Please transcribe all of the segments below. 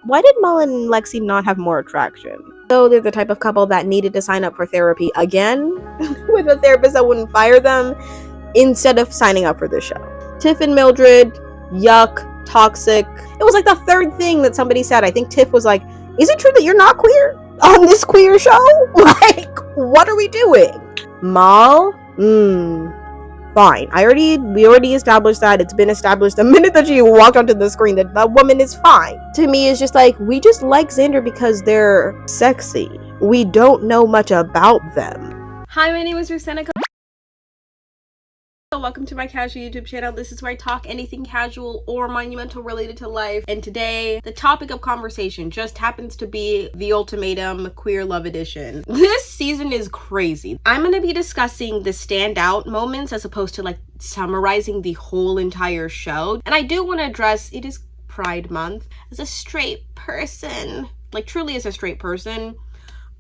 Why did Mel and Lexi not have more attraction? So they're the type of couple that needed to sign up for therapy again with a therapist that wouldn't fire them instead of signing up for this show. Tiff and Mildred, yuck, toxic. It was like the third thing that somebody said. I think Tiff was like, is it true that you're not queer on this queer show? Like, what are we doing? Mal? Fine. We already established that. It's been established the minute that she walked onto the screen that that woman is fine. To me, it's just like, we just like Xander because they're sexy. We don't know much about them. Hi, my name is Rosanna. Welcome to my casual YouTube channel. This is where I talk anything casual or monumental related to life. And today, the topic of conversation just happens to be the Ultimatum Queer Love edition. This season is crazy. I'm going to be discussing the standout moments as opposed to like summarizing the whole entire show. And I do want to address, it is Pride Month. As a straight person, like truly as a straight person,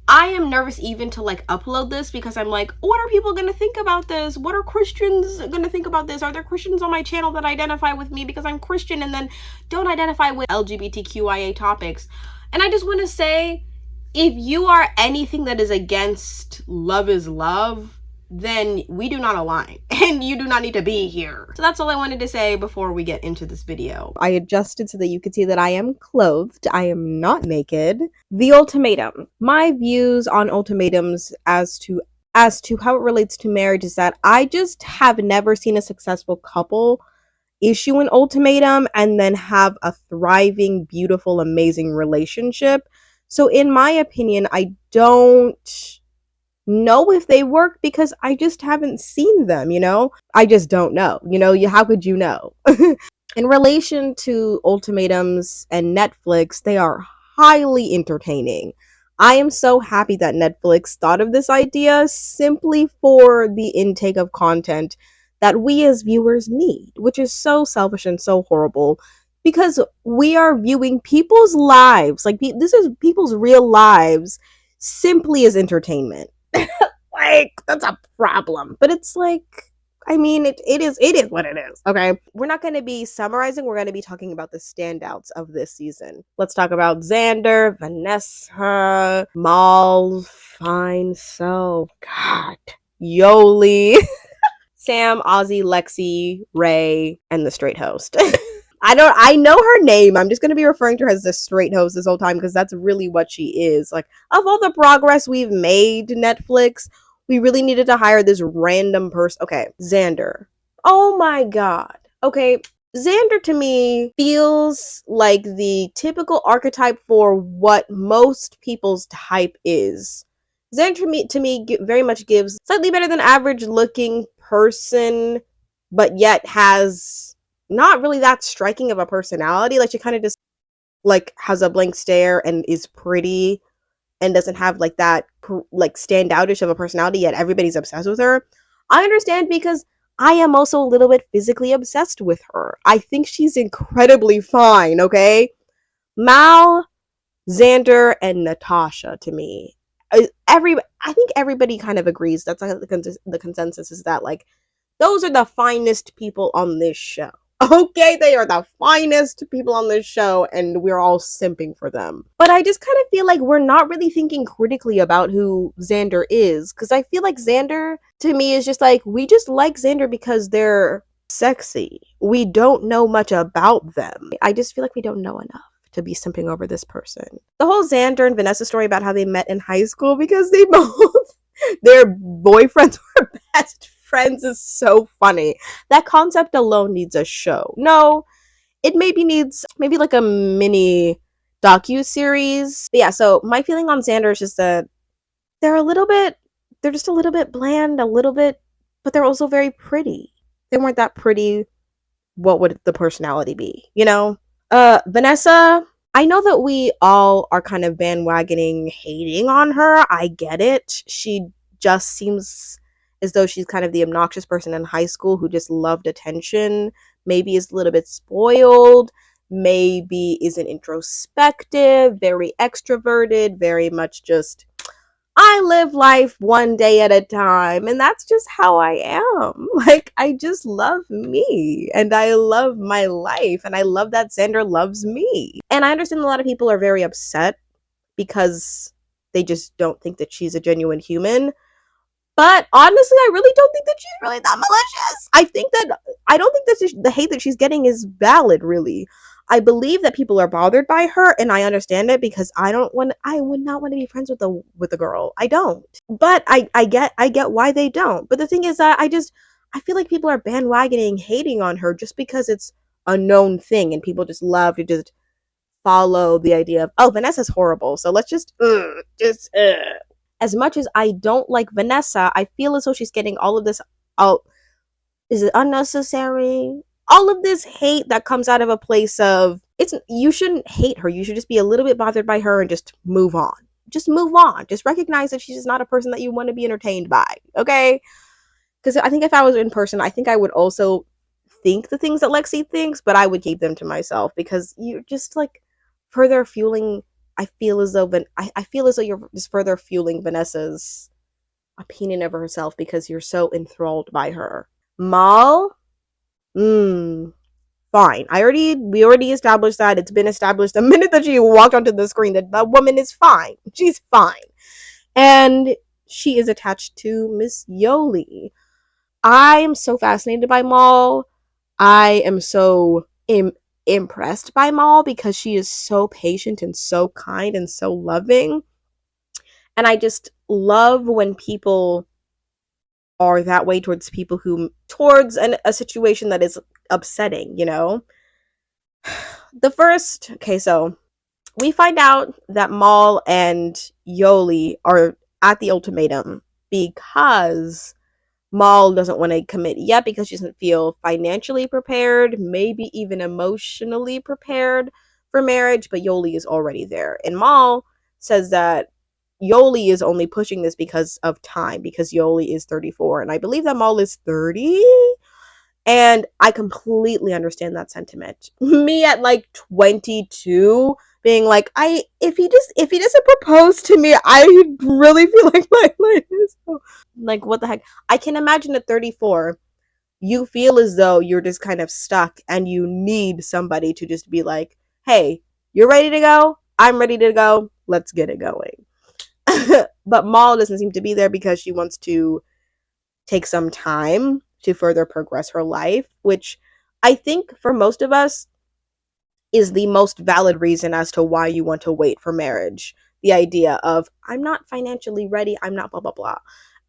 I am nervous even to like upload this because I'm like, what are people gonna think about this? What are Christians gonna think about this? Are there Christians on my channel that identify with me because I'm Christian and then don't identify with LGBTQIA topics? And I just want to say, if you are anything that is against love is love, then we do not align and you do not need to be here. So that's all I wanted to say before we get into this video. I adjusted so that you could see that I am clothed. I am not naked. The ultimatum. My views on ultimatums as to how it relates to marriage is that I just have never seen a successful couple issue an ultimatum and then have a thriving, beautiful, amazing relationship. So in my opinion, I don't know if they work because I just haven't seen them, I just don't know. How could you know? In relation to ultimatums and Netflix, they are highly entertaining. I am so happy that Netflix thought of this idea simply for the intake of content that we as viewers need, which is so selfish and so horrible because we are viewing people's lives, like this is people's real lives, simply as entertainment. Like, that's a problem. But it's like, I mean, it is what it is, okay? We're not going to be summarizing. We're going to be talking about the standouts of this season. Let's talk about Xander, Vanessa, Mal, fine, so, God, Yoly, Sam, Aussie, Lexi, Rae, and the straight host. I know her name. I'm just going to be referring to her as the straight host this whole time because that's really what she is. Like, of all the progress we've made, Netflix, we really needed to hire this random person. Okay, Xander. Oh my God. Okay, Xander to me feels like the typical archetype for what most people's type is. Xander to me very much gives slightly better than average looking person, but yet has not really that striking of a personality. Like, she kind of just like has a blank stare and is pretty and doesn't have like that like standoutish of a personality, yet everybody's obsessed with her. I understand because I am also a little bit physically obsessed with her. I think she's incredibly fine, okay? Mal, Xander, and Natasha to me. I think everybody kind of agrees. That's like the consensus is that like those are the finest people on this show. Okay, they are the finest people on this show, and we're all simping for them. But I just kind of feel like we're not really thinking critically about who Xander is, because I feel like Xander, to me, is just like, we just like Xander because they're sexy. We don't know much about them. I just feel like we don't know enough to be simping over this person. The whole Xander and Vanessa story about how they met in high school because they both, their boyfriends were best friends is so funny. That concept alone needs a show. No, it maybe needs like a mini docu-series. But yeah, so my feeling on Xander is just that they're just a little bit bland, a little bit, but they're also very pretty. If they weren't that pretty, what would the personality be, Vanessa, I know that we all are kind of bandwagoning hating on her. I get it. She just seems as though she's kind of the obnoxious person in high school who just loved attention, maybe is a little bit spoiled, maybe isn't introspective, very extroverted, very much just, I live life one day at a time, and that's just how I am. Like, I just love me, and I love my life, and I love that Xander loves me. And I understand a lot of people are very upset because they just don't think that she's a genuine human. But honestly, I really don't think that she's really that malicious. I don't think that the hate that she's getting is valid, really. I believe that people are bothered by her, and I understand it because I would not want to be friends with a girl. I don't. But I get why they don't. But the thing is that I feel like people are bandwagoning hating on her just because it's a known thing and people just love to just follow the idea of, oh, Vanessa's horrible, so let's just as much as I don't like Vanessa, I feel as though she's getting all of this. Oh, is it unnecessary? All of this hate that comes out of a place of it's. You shouldn't hate her. You should just be a little bit bothered by her and just move on. Just move on. Just recognize that she's just not a person that you want to be entertained by. Okay? Because I think if I was in person, I think I would also think the things that Lexi thinks, but I would keep them to myself because you're just like further fueling. I feel as though you're just further fueling Vanessa's opinion of herself because you're so enthralled by her. Mal, fine. We already established that. It's been established the minute that she walked onto the screen that the woman is fine. She's fine, and she is attached to Miss Yoly. I am so fascinated by Mal. I am so impressed by Mal because she is so patient and so kind and so loving. And I just love when people are that way towards people a situation that is upsetting, you know? So we find out that Mal and Yoly are at the ultimatum because Mal doesn't want to commit yet because she doesn't feel financially prepared, maybe even emotionally prepared for marriage, but Yoly is already there. And Mal says that Yoly is only pushing this because of time, because Yoly is 34, and I believe that Mal is 30. And I completely understand that sentiment. Me at like 22 being like, if he doesn't propose to me, I really feel like my life is like, what the heck? I can imagine at 34, you feel as though you're just kind of stuck and you need somebody to just be like, hey, you're ready to go? I'm ready to go. Let's get it going. But Mal doesn't seem to be there because she wants to take some time to further progress her life, which I think for most of us is the most valid reason as to why you want to wait for marriage. The idea of, I'm not financially ready, I'm not blah, blah, blah.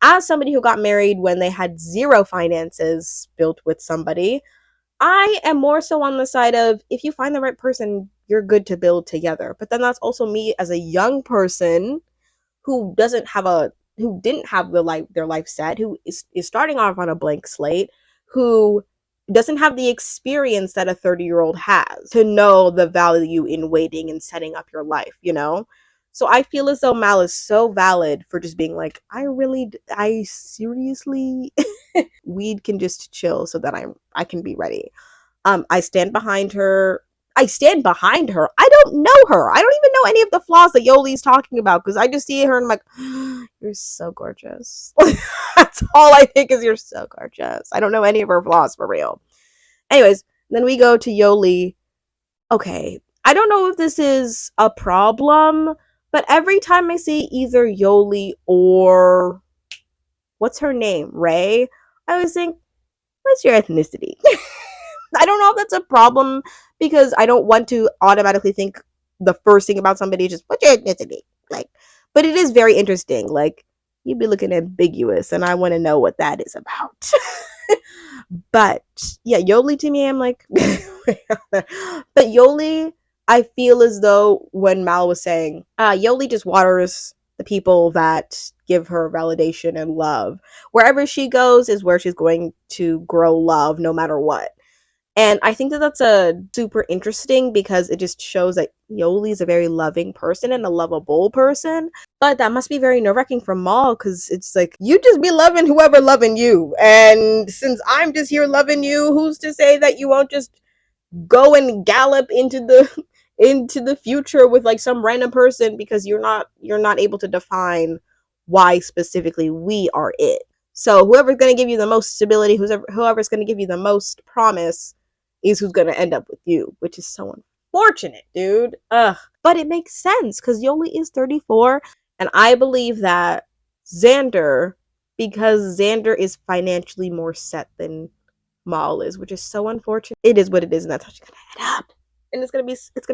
As somebody who got married when they had zero finances built with somebody, I am more so on the side of, if you find the right person, you're good to build together. But then that's also me as a young person who didn't have their life set, who is starting off on a blank slate, who doesn't have the experience that a 30-year-old has to know the value in waiting and setting up your life, you know? So I feel as though Mal is so valid for just being like, I seriously, we can just chill so that I can be ready. I stand behind her. I don't know her. I don't even know any of the flaws that Yoly's talking about because I just see her and I'm like, you're so gorgeous. That's all I think is, you're so gorgeous. I don't know any of her flaws for real. Anyways, then we go to Yoly. Okay, I don't know if this is a problem, but every time I see either Yoly or what's her name, Rae, I always think, what's your ethnicity? I don't know if that's a problem because I don't want to automatically think the first thing about somebody is just, what's your ethnicity? Like, but it is very interesting. Like, you'd be looking ambiguous, and I want to know what that is about. But yeah, Yoly to me, I'm like, but Yoly, I feel as though when Mal was saying, Yoly just waters the people that give her validation and love. Wherever she goes is where she's going to grow love no matter what. And I think that that's a super interesting because it just shows that Yoly is a very loving person and a lovable person. But that must be very nerve-wracking for Mal because it's like, you just be loving whoever loving you. And since I'm just here loving you, who's to say that you won't just go and gallop into the future with like some random person because you're not able to define why specifically we are it. So whoever's going to give you the most stability, whoever's going to give you the most promise is who's going to end up with you, which is so unfortunate, dude. Ugh. But it makes sense because Yoly is 34, and I believe that Xander, because Xander is financially more set than Mal is, which is so unfortunate. It is what it is, and that's how she's going to end up. And it's going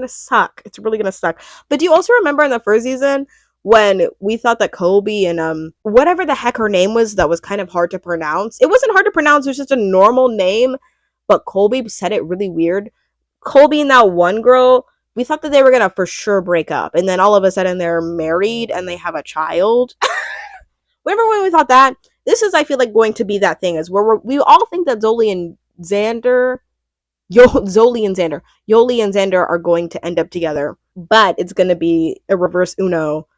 to suck. It's really going to suck. But do you also remember in the first season when we thought that Colby and whatever the heck her name was that was kind of hard to pronounce? It wasn't hard to pronounce, it was just a normal name, but Colby said it really weird. Colby and that one girl, we thought that they were gonna for sure break up, and then all of a sudden they're married and they have a child. Remember when we thought that? This is, I feel like, going to be that thing, is where we all think that Yoly and Xander are going to end up together, but it's going to be a reverse Uno,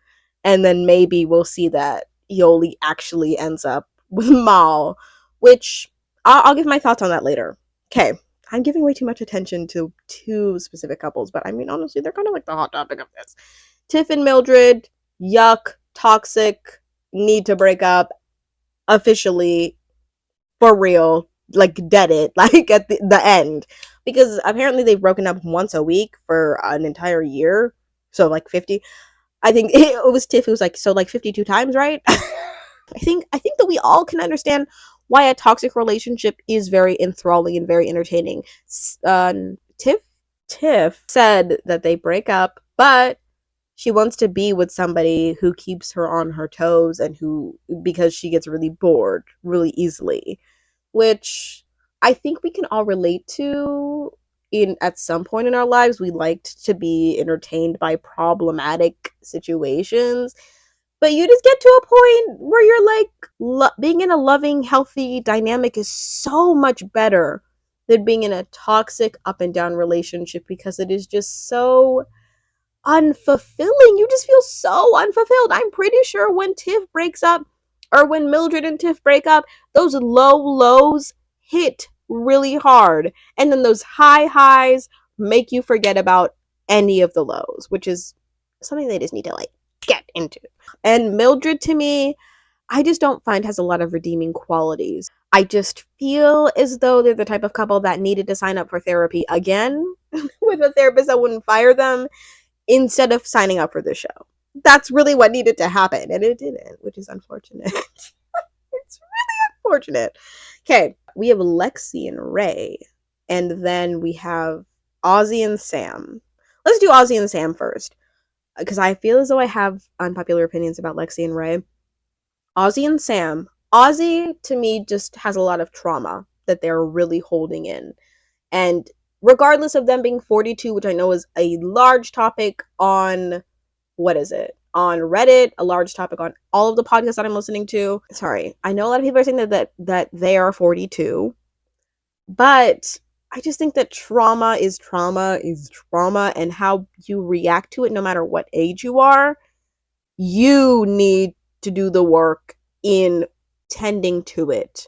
and then maybe we'll see that Yoly actually ends up with Mal, which I'll give my thoughts on that later. Okay, I'm giving way too much attention to two specific couples, but I mean, honestly, they're kind of like the hot topic of this. Tiff and Mildred, yuck, toxic, need to break up, officially, for real, like dead it, like at the end, because apparently they've broken up once a week for an entire year, so like 50. I think it was Tiff who was like, so like 52 times, right? I think that we all can understand why a toxic relationship is very enthralling and very entertaining. Tiff said that they break up, but she wants to be with somebody who keeps her on her toes and who, because she gets really bored really easily, which I think we can all relate to. At some point in our lives, we liked to be entertained by problematic situations, but you just get to a point where you're like, being in a loving, healthy dynamic is so much better than being in a toxic up and down relationship, because it is just so unfulfilling. You just feel so unfulfilled. I'm pretty sure when Tiff breaks up, or when Mildred and Tiff break up, those low lows hit really hard, and then those high highs make you forget about any of the lows, which is something they just need to like get into. And Mildred, to me, I just don't find has a lot of redeeming qualities. I just feel as though they're the type of couple that needed to sign up for therapy again with a therapist that wouldn't fire them, instead of signing up for the show. That's really what needed to happen, and it didn't, which is unfortunate. It's really unfortunate. Okay, we have Lexi and Rae, and then we have Aussie and Sam. Let's do Aussie and Sam first, because I feel as though I have unpopular opinions about Lexi and Rae. Aussie and Sam. Aussie, to me, just has a lot of trauma that they're really holding in, and regardless of them being 42, which I know is a large topic on, what is it? On Reddit, a large topic on all of the podcasts that I'm listening to. Sorry, I know a lot of people are saying that they are 42, but I just think that trauma is trauma, and how you react to it, no matter what age you are, you need to do the work in tending to it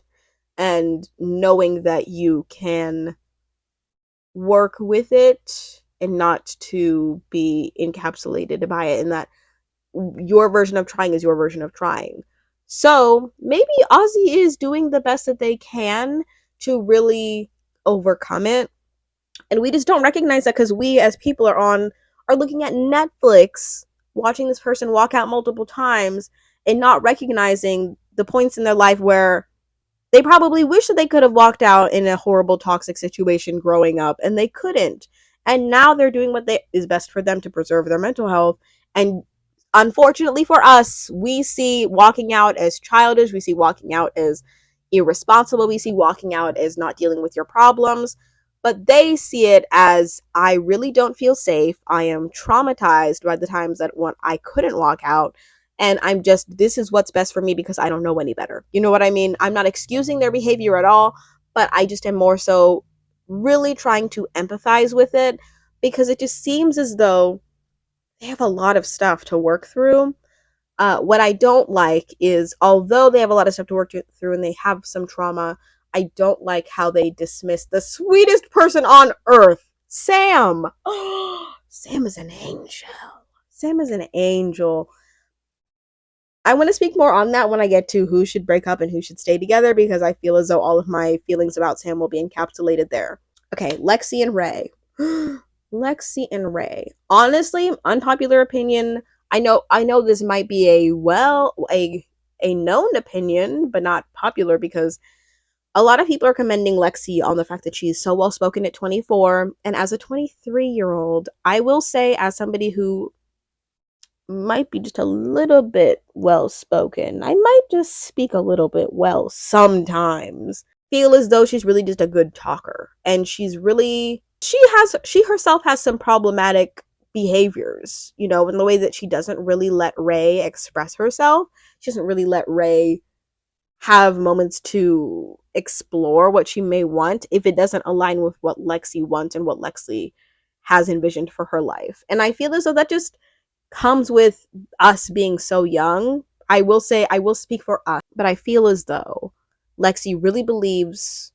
and knowing that you can work with it and not to be encapsulated by it, and that your version of trying is your version of trying. So maybe Aussie is doing the best that they can to really overcome it, and we just don't recognize that, because we as people are looking at Netflix, watching this person walk out multiple times and not recognizing the points in their life where they probably wish that they could have walked out in a horrible, toxic situation growing up, and they couldn't. And now they're doing what is best for them to preserve their mental health. And unfortunately for us, we see walking out as childish. We see walking out as irresponsible. We see walking out as not dealing with your problems. But they see it as, I really don't feel safe. I am traumatized by the times that when I couldn't walk out. And this is what's best for me because I don't know any better. You know what I mean? I'm not excusing their behavior at all, but I just am more so really trying to empathize with it, because it just seems as though they have a lot of stuff to work through. What I don't like is, although they have a lot of stuff to work through and they have some trauma, I don't like how they dismiss the sweetest person on earth, Sam. Sam is an angel. Sam is an angel. I want to speak more on that when I get to who should break up and who should stay together, because I feel as though all of my feelings about Sam will be encapsulated there. Okay, Lexi and Rae. Lexi and Rae. Honestly, unpopular opinion. I know this might be a known opinion, but not popular, because a lot of people are commending Lexi on the fact that she's so well spoken at 24. And as a 23-year-old, I will say, as somebody who might be just a little bit well spoken, I might just speak a little bit well sometimes. Feel as though she's really just a good talker. And she herself has some problematic behaviors, in the way that she doesn't really let Rae express herself. She doesn't really let Rae have moments to explore what she may want if it doesn't align with what Lexi wants and what Lexi has envisioned for her life. And I feel as though that just comes with us being so young. I will speak for us, but I feel as though Lexi really believes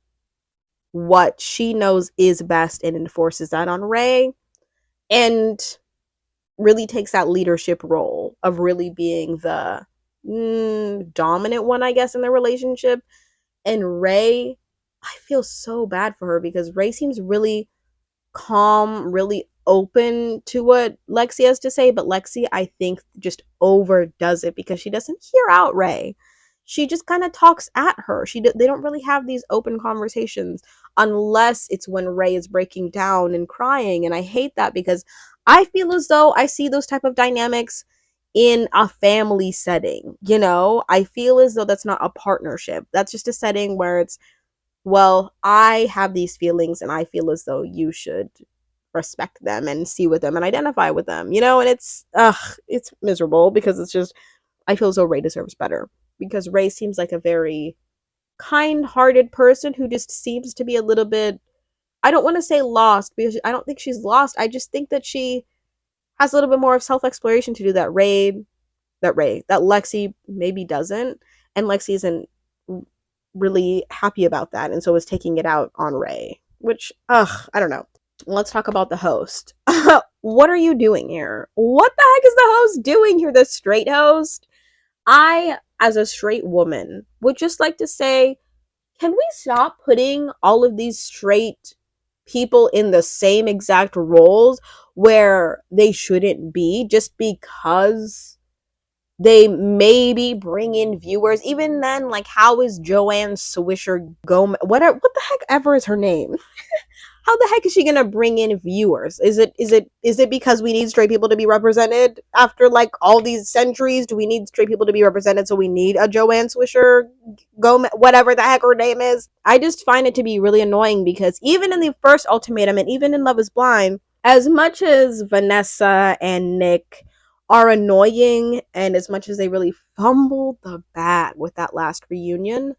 what she knows is best and enforces that on Rae, and really takes that leadership role of really being the dominant one, I guess, in the relationship. And Rae, I feel so bad for her, because Rae seems really calm, really open to what Lexi has to say, but Lexi, I think, just overdoes it because she doesn't hear out Rae. She just kind of talks at her. They don't really have these open conversations unless it's when Rae is breaking down and crying, and I hate that, because I feel as though I see those type of dynamics in a family setting. I feel as though that's not a partnership. That's just a setting where it's, well, I have these feelings and I feel as though you should respect them and see with them and identify with them, and it's miserable, because it's just, I feel as though Rae deserves better, because Rae seems like a very kind-hearted person who just seems to be a little bit, I don't want to say lost, because I don't think she's lost. I just think that she has a little bit more of self-exploration to do that Lexi maybe doesn't, and Lexi isn't really happy about that, and so is taking it out on Rae, which, I don't know. Let's talk about the host. What are you doing here? What the heck is the host doing here, the straight host? I, as a straight woman, would just like to say, can we stop putting all of these straight people in the same exact roles where they shouldn't be, just because they maybe bring in viewers? Even then, like, how is Joanne Swisher Gomez, what the heck ever is her name? How the heck is she gonna bring in viewers? Is it because we need straight people to be represented after like all these centuries? Do we need straight people to be represented, so we need a Joanne Swisher Gomez, whatever the heck her name is? I just find it to be really annoying, because even in the first Ultimatum and even in Love is Blind, as much as Vanessa and Nick are annoying, and as much as they really fumbled the bag with that last reunion,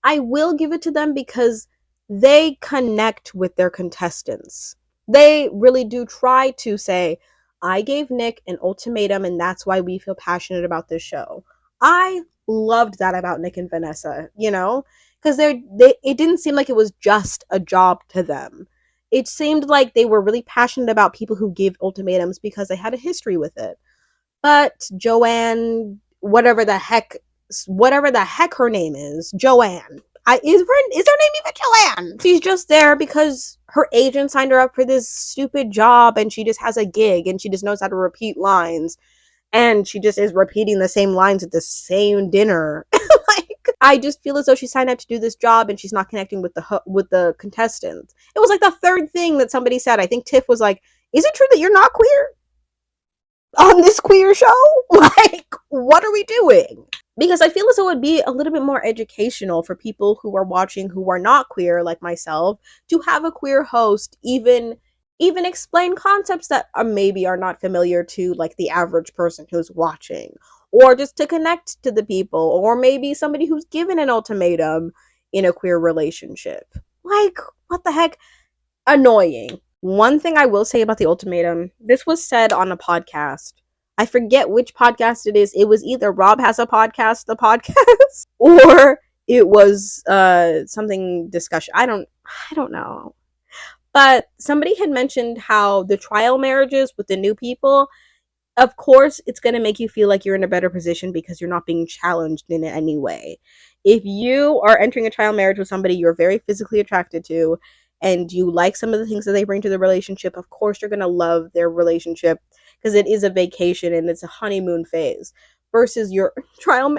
I will give it to them, because they connect with their contestants. They really do try to say, I gave Nick an ultimatum and that's why we feel passionate about this show. I loved that about Nick and Vanessa, because it didn't seem like it was just a job to them. It seemed like they were really passionate about people who gave ultimatums because they had a history with it. But Joanne, whatever the heck her name is, Joanne. Is her name even Joanne? She's just there because her agent signed her up for this stupid job, and she just has a gig, and she just knows how to repeat lines, and she just is repeating the same lines at the same dinner. Like, I just feel as though she signed up to do this job, and she's not connecting with the contestants. It was like the third thing that somebody said. I think Tiff was like, "Is it true that you're not queer on this queer show? Like, what are we doing?" Because I feel as though it would be a little bit more educational for people who are watching who are not queer, like myself, to have a queer host even explain concepts that maybe are not familiar to like the average person who's watching, or just to connect to the people, or maybe somebody who's given an ultimatum in a queer relationship. Like, what the heck? Annoying. One thing I will say about the ultimatum, this was said on a podcast. I forget which podcast it is. It was either Rob Has a Podcast, the podcast, or it was something discussion. I don't know. But somebody had mentioned how the trial marriages with the new people, Of course, it's going to make you feel like you're in a better position because you're not being challenged in any way. If you are entering a trial marriage with somebody you're very physically attracted to and you like some of the things that they bring to the relationship, of course you're going to love their relationship because it is a vacation and it's a honeymoon phase versus trial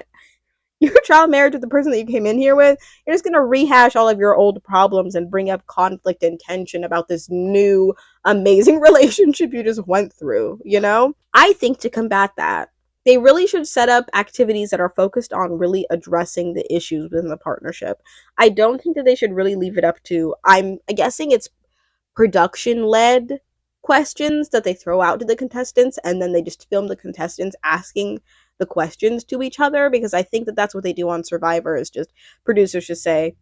your trial marriage with the person that you came in here with. You're just going to rehash all of your old problems and bring up conflict and tension about this new amazing relationship you just went through, you know? I think to combat that, they really should set up activities that are focused on really addressing the issues within the partnership. I don't think that they should really leave it up to, I'm guessing it's production led questions that they throw out to the contestants and then they just film the contestants asking the questions to each other, because I think that that's what they do on Survivor, is just producers just say,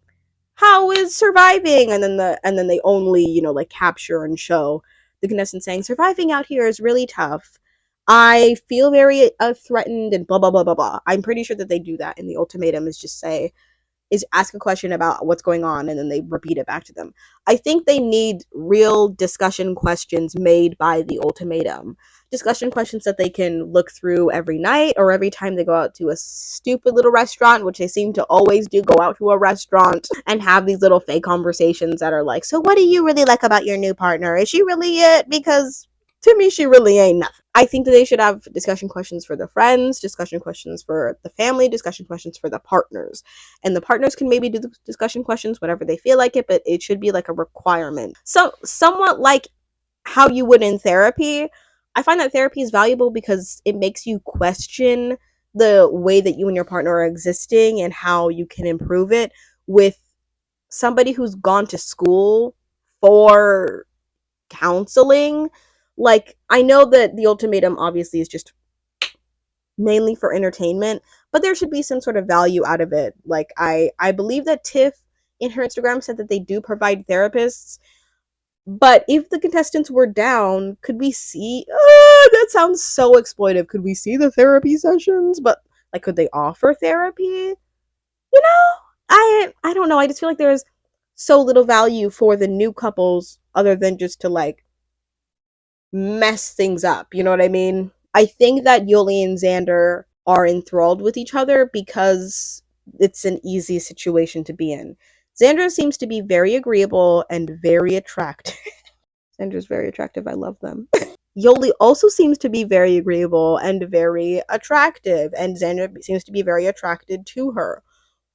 how is surviving, and then they only, you know, like capture and show the contestants saying surviving out here is really tough, I feel very threatened, and blah blah blah blah blah. I'm pretty sure that they do that in the ultimatum, is just say, is ask a question about what's going on and then they repeat it back to them. I think they need real discussion questions made by the ultimatum. Discussion questions that they can look through every night or every time they go out to a stupid little restaurant, which they seem to always do, go out to a restaurant and have these little fake conversations that are like, so what do you really like about your new partner? Is she really it? Because to me, she really ain't nothing. I think that they should have discussion questions for the friends, discussion questions for the family, discussion questions for the partners. And the partners can maybe do the discussion questions whenever they feel like it, but it should be like a requirement. So, somewhat like how you would in therapy. I find that therapy is valuable because it makes you question the way that you and your partner are existing and how you can improve it with somebody who's gone to school for counseling. Like, I know that the ultimatum obviously is just mainly for entertainment, but there should be some sort of value out of it. Like, I believe that Tiff in her Instagram said that they do provide therapists, but if the contestants were down, could we see, that sounds so exploitive, could we see the therapy sessions? But like, could they offer therapy? You know, I don't know. I just feel like there's so little value for the new couples other than just to like mess things up. You know what I mean? I think that Yoly and Xander are enthralled with each other because it's an easy situation to be in. Xander seems to be very agreeable and very attractive. Xander's very attractive. I love them. Yoly also seems to be very agreeable and very attractive, and Xander seems to be very attracted to her.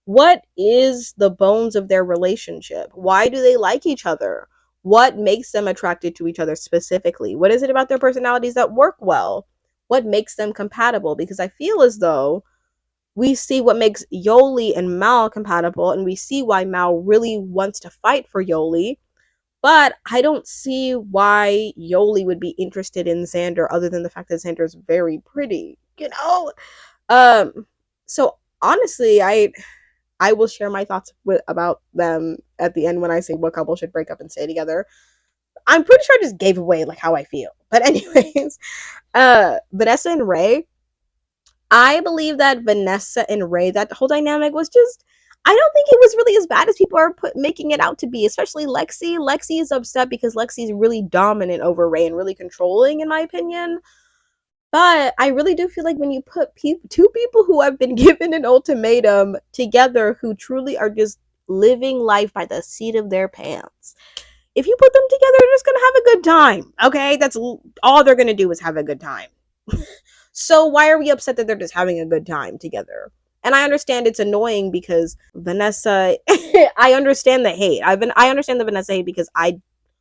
What is the bones of their relationship? Why do they like each other? What makes them attracted to each other specifically? What is it about their personalities that work well? What makes them compatible? Because I feel as though we see what makes Yoly and Mal compatible, and we see why Mal really wants to fight for Yoly, but I don't see why Yoly would be interested in Xander other than the fact that Xander is very pretty, you know? So honestly, I will share my thoughts about them at the end when I say what couple should break up and stay together. I'm pretty sure I just gave away like how I feel. But anyways, Vanessa and Rae. I believe that Vanessa and Rae, that whole dynamic was just, I don't think it was really as bad as people are making it out to be, especially Lexi. Lexi is upset because Lexi is really dominant over Rae and really controlling, in my opinion. But I really do feel like when you put two people who have been given an ultimatum together, who truly are just living life by the seat of their pants, if you put them together, they're just going to have a good time. Okay? That's all they're going to do is have a good time. So why are we upset that they're just having a good time together? And I understand it's annoying because Vanessa, I understand the hate. I understand the Vanessa hate because I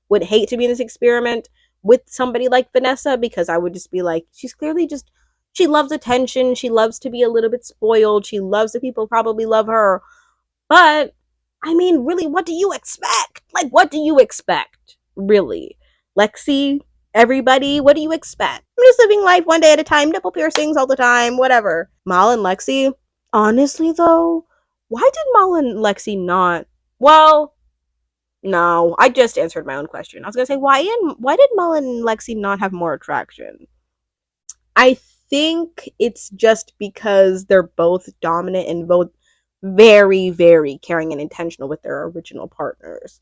would hate to be in this experiment with somebody like Vanessa, because I would just be like, she's clearly just, she loves attention. She loves to be a little bit spoiled. She loves that people probably love her. But I mean, really, what do you expect? Like, what do you expect? Really? Lexi, everybody, what do you expect? I'm just living life one day at a time, nipple piercings all the time, whatever. Mal and Lexi, honestly though, why did Mal and Lexi not? Well, no, I just answered my own question. I was gonna say, why did Mal and Lexi not have more attraction? I think it's just because they're both dominant and both very, very caring and intentional with their original partners.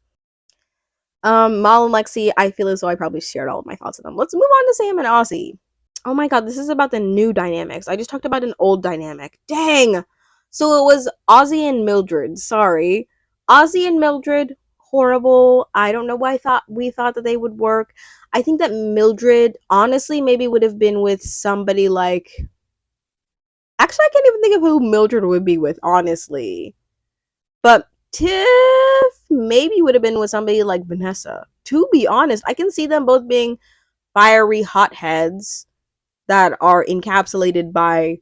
Mal and Lexi, I feel as though I probably shared all of my thoughts with them. Let's move on to Sam and Aussie. Oh my god, this is about the new dynamics. I just talked about an old dynamic. Dang! So it was Aussie and Mildred. Sorry. Aussie and Mildred, horrible. I don't know why we thought that they would work. I think that Mildred honestly maybe would have been with somebody like, actually I can't even think of who Mildred would be with, honestly. But Tiff maybe would have been with somebody like Vanessa. To be honest, I can see them both being fiery hotheads that are encapsulated by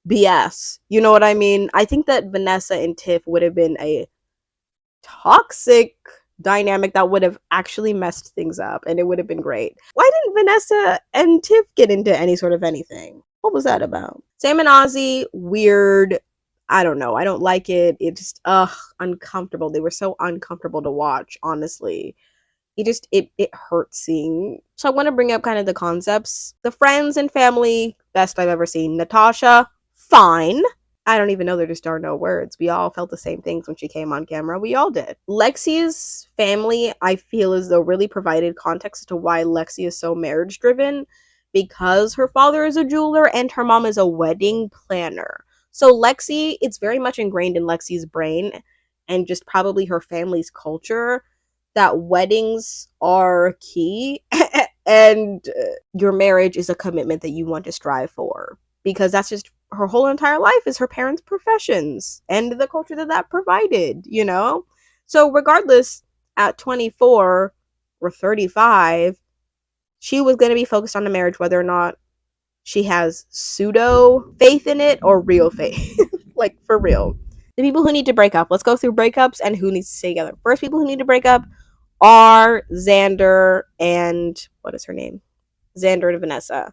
BS. You know what I mean? I think that Vanessa and Tiff would have been a toxic dynamic that would have actually messed things up, and it would have been great. Why didn't Vanessa and Tiff get into any sort of anything? What was that about? Sam and Ozzy, weird. I don't know. I don't like it. It just uncomfortable. They were so uncomfortable to watch, honestly. It hurts seeing. So I want to bring up kind of the concepts. The friends and family, best I've ever seen. Natasha, fine. I don't even know, there just are no words. We all felt the same things when she came on camera. We all did. Lexi's family, I feel as though really provided context as to why Lexi is so marriage driven, because her father is a jeweler and her mom is a wedding planner. So Lexi, it's very much ingrained in Lexi's brain and just probably her family's culture that weddings are key and your marriage is a commitment that you want to strive for, because that's just her whole entire life is her parents' professions and the culture that provided, you know? So regardless, at 24 or 35, she was going to be focused on the marriage, whether or not she has pseudo faith in it or real faith. Like, for real. The people who need to break up. Let's go through breakups and who needs to stay together. First people who need to break up are Xander and what is her name? Xander and Vanessa.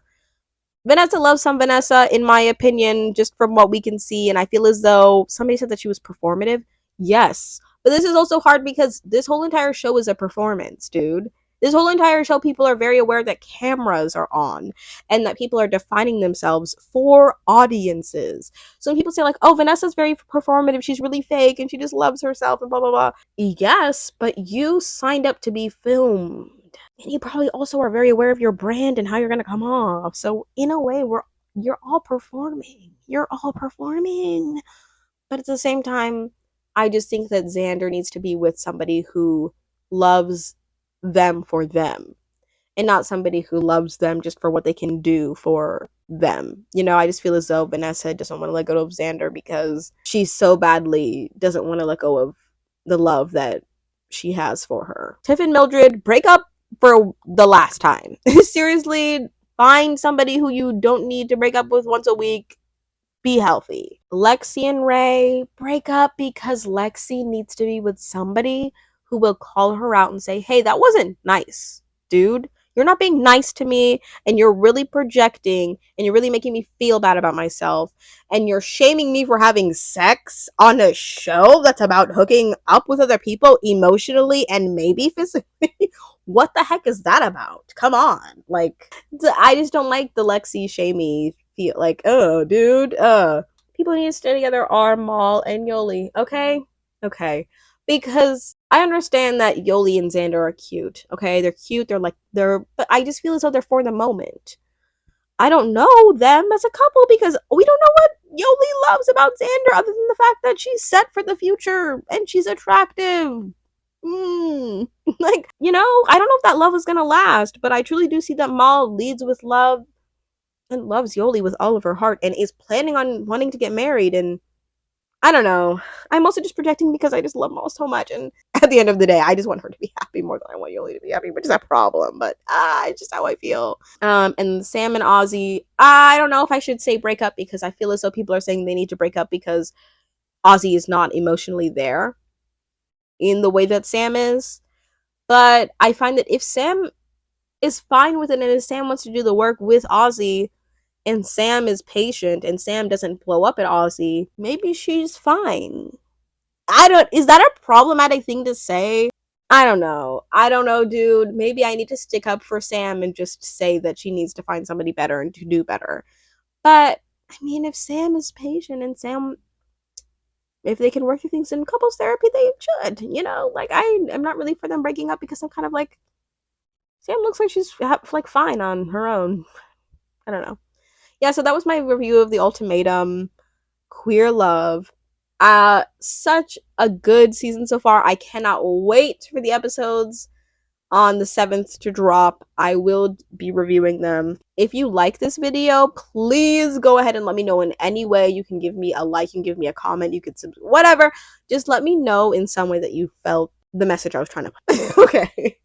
Vanessa loves some Vanessa, in my opinion, just from what we can see, and I feel as though somebody said that she was performative. Yes. But this is also hard because this whole entire show is a performance, dude. This whole entire show, people are very aware that cameras are on and that people are defining themselves for audiences. So when people say, like, oh, Vanessa's very performative, she's really fake, and she just loves herself, and blah, blah, blah. Yes, but you signed up to be filmed. And you probably also are very aware of your brand and how you're going to come off. So, in a way, you're all performing. You're all performing. But at the same time, I just think that Xander needs to be with somebody who loves them for them and not somebody who loves them just for what they can do for them. You know, I just feel as though Vanessa doesn't want to let go of Xander because she so badly doesn't want to let go of the love that she has for her. Tiff and Mildred, break up for the last time. Seriously, find somebody who you don't need to break up with once a week. Be healthy. Lexi and Rae, break up because Lexi needs to be with somebody who will call her out and say, hey, that wasn't nice, dude. You're not being nice to me, and you're really projecting, and you're really making me feel bad about myself, and you're shaming me for having sex on a show that's about hooking up with other people emotionally and maybe physically. What the heck is that about? Come on. Like, I just don't like the Lexi shamey feel. Like, oh, dude, people need to stay together are Maul and Yoly, okay? Okay. Because I understand that Yoly and Xander are cute, okay? They're cute, but I just feel as though they're for the moment. I don't know them as a couple because we don't know what Yoly loves about Xander other than the fact that she's set for the future and she's attractive. Like, you know, I don't know if that love is gonna last, but I truly do see that Maul leads with love and loves Yoly with all of her heart and is planning on wanting to get married. And I don't know. I'm also just projecting because I just love Maul so much. And at the end of the day, I just want her to be happy more than I want Yoly to be happy, which is a problem. But it's just how I feel. And Sam and Ozzy, I don't know if I should say break up because I feel as though people are saying they need to break up because Ozzy is not emotionally there in the way that Sam is. But I find that if Sam is fine with it and if Sam wants to do the work with Ozzy and Sam is patient and Sam doesn't blow up at Ozzy, maybe she's fine. Is that a problematic thing to say? I don't know, dude. Maybe I need to stick up for Sam and just say that she needs to find somebody better and to do better. But, I mean, if Sam is patient and Sam, if they can work through things in couples therapy, they should, you know? Like, I'm not really for them breaking up because I'm kind of like, Sam looks like she's, like, fine on her own. I don't know. Yeah, so that was my review of the Ultimatum Queer Love. Such a good season so far. I cannot wait for the episodes on the 7th to drop. I will be reviewing them. If you like this video, please go ahead and let me know in any way. You can give me a like, you can give me a comment, you could whatever. Just let me know in some way that you felt the message I was trying to put. Okay.